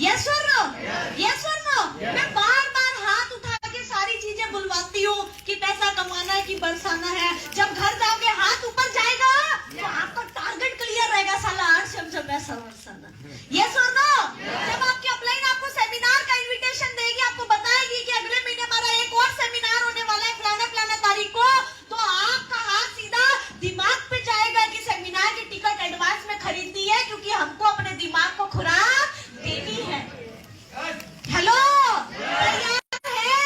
Yes और no, yes और no. मैं बार बार हाथ उठा के सारी चीजें बुलवाती हूँ कि पैसा कमाना है कि बरसाना है। जब घर जाओगे हाथ ऊपर जाएगा तो आपका टारगेट क्लियर रहेगा, साला पैसा बरसाना। यस और नो। जब आपकी अपलाइन आपको सेमिनार का इन्विटेशन देगी, आपको बताएगी कि अगले महीने हमारा एक और सेमिनार होने वाला है फलाना फलाना तारीख को, तो आपका हाथ सीधा दिमाग पे जाएगा कि सेमिनार की टिकट एडवांस में खरीदनी है, क्योंकि हमको अपने दिमाग को खुराक देनी है। हेलो, तैयार है?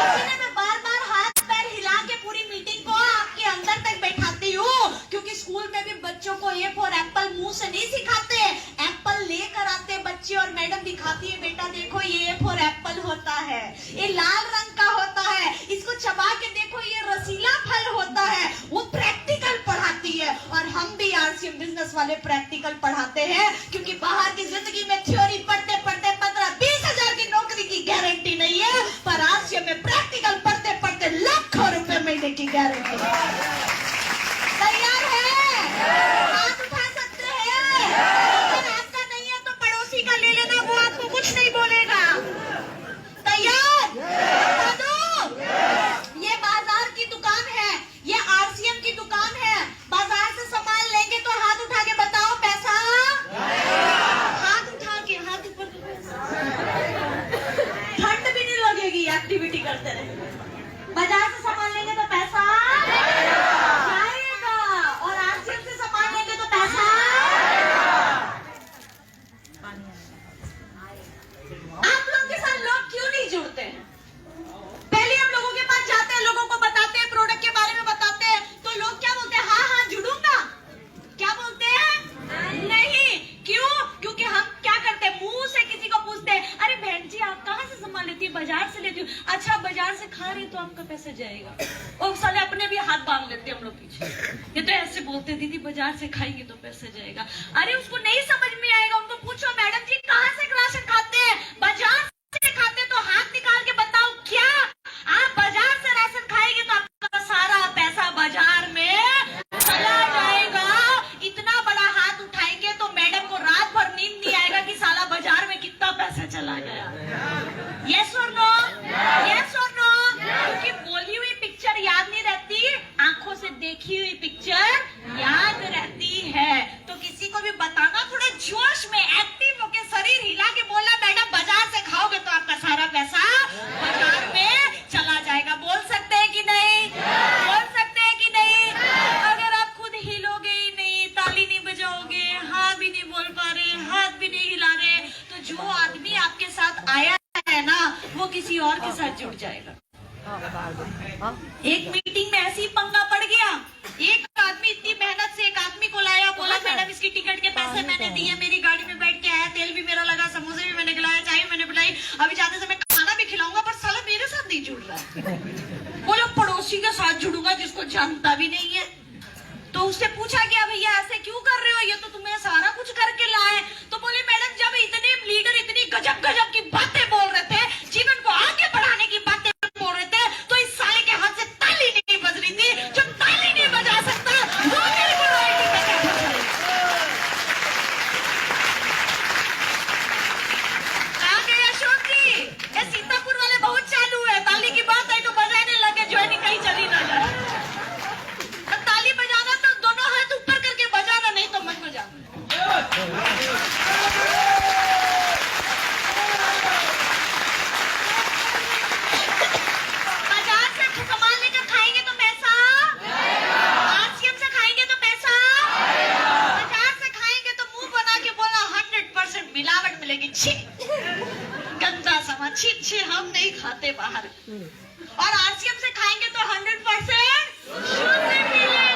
इसलिए मैं बार बार हाथ पैर हिला के पूरी मीटिंग को आपके अंदर तक बैठाती हूँ, क्योंकि स्कूल में भी बच्चों को ए फॉर एप्पल मुंह से नहीं सिखाते, एप्पल लेकर आते बच्चे और मैडम दिखाती है, बेटा देखो ये फॉर एप्पल होता है, ये लाल रंग का होता है, इसको चबा के देखो ये रसीला फल होता है। वो प्रैक्टिकल पढ़ाती है, और हम भी आरसीएम बिजनेस वाले प्रैक्टिकल पढ़ाते हैं, क्योंकि बाहर की जिंदगी में थ्योरी पढ़ते पढ़ते 15-20 हजार की नौकरी की गारंटी नहीं है, पर आरसीएम में प्रैक्टिकल पढ़ते पढ़ते लाखों रुपए महीने की गारंटी है। तैयार है? हाथ उठा सकते हैं। अगर आपका नहीं है तो पड़ोसी का ले लेना, वो आपको कुछ नहीं बोलेगा। तैयार? बता दो, ये बाजार की दुकान है, ये आरसीएम की दुकान है। बाजार से सामान लेंगे तो हाथ उठा के बताओ पैसा, हाथ उठा के, हाथ ऊपर, ठंड भी नहीं लगेगी, एक्टिविटी करते रहे। बाजार से सामान लेंगे तो पैसा जाएगा, और आरसीएम से सामान लेंगे तो पैसा आप लोगों के साथ लोग क्यों नहीं जुड़ते हैं? पहले हम लोगों के पास जाते हैं, लोगों को बताते हैं, प्रोडक्ट के बारे में बताते हैं, तो लोग क्या बोलते हैं? हाँ हाँ जुड़ूंगा। क्या बोलते हैं? नहीं। क्यों? क्योंकि हम क्या करते हैं, मुंह से किसी को पूछते हैं, अरे बहन जी आप कहाँ से सामान लेती है? बाजार से लेती हूँ। अच्छा बाजार से खा रही तो आपका पैसा जाएगा। और साले अपने भी हाथ बांध लेते हैं हम लोग पीछे। ये तो ऐसे बोलते, दीदी बाजार से खाएंगे तो पैसा जाएगा। अरे उसको नहीं समझ में आएगा, उनको पूछो मैडम जी कहाँ से राशन खाते हैं? बाजार से खाते, तो हाथ निकाल के बताओ क्या आप बाजार से राशन खाएंगे तो आपका सारा पैसा बाजार में चला जाएगा। इतना बड़ा हाथ उठाएंगे तो मैडम को रात भर नींद नहीं आएगा कि साला बाजार में कितना पैसा चला गया। यस और नो, यस और नो। क्योंकि बोली हुई पिक्चर याद नहीं रहती, आंखों से देखी हुई पिक्चर याद रहती है। तो किसी को भी बताना, थोड़े जोश में एक्टिव होके शरीर हिला के बोलना, मैडम बाजार से खाओगे तो आपका सारा पैसा बाजार में चला जाएगा। बोल सकते हैं कि नहीं? बोल सकते हैं कि नहीं? अगर आप खुद हिलोगे ही नहीं, ताली नहीं बजाओगे, हाँ भी नहीं बोल पा रहे, हाथ भी नहीं हिला रहे, तो जो आदमी आपके साथ आया है ना, वो किसी और के साथ जुड़ जाएगा। एक मीटिंग में ऐसी पंगा पड़ गया, एक आदमी इतनी मेहनत से एक आदमी को लाया, बोला मैडम इसकी टिकट के पैसे मैंने दिए, मेरी गाड़ी में बैठ के आया, तेल भी मेरा लगा, समोसे भी मैंने खिलाया, चाय मैंने पिलाई, अभी जाते समय खाना भी खिलाऊंगा, पर साला मेरे साथ नहीं जुड़ रहा। बोला पड़ोसी के साथ जुड़ूंगा जिसको जानता भी नहीं है। तो उससे पूछा गया भैया ऐसे क्यों कर रहे हो, ये तो तुम्हें सारा कुछ करके लाए। तो बोले मैडम जब इतने लीडर इतनी गजब गजब की बातें बोल रहे थे, जीवन को आगे बढ़ाने की बातें बोल रहे थे, तो इस साले के हाथ से ताली नहीं बज रही थी। जो ताली नहीं बजा सकता वो मेरे को रॉयल्टी पे कैसे चले? कहाँ गए अशोक जी? ये सीतापुर वाले बहुत चालू है, ताली की बात है तो बजाने लगे, ज्वाइनिंग कहीं चली ना जाए। ताली बजाना तो दोनों हाथ ऊपर करके बजाना, नहीं तो मत बजा। बाजार से सामान लेकर खाएंगे तो पैसा, आरसीएम से खाएंगे तो पैसा, बाजार से खाएंगे तो मुंह बना के बोला 100% मिलावट मिलेगी, छी गंदा सामान, छी छी हम नहीं खाते बाहर। और आरसीएम से खाएंगे तो 100% शुद्ध मिलेगा।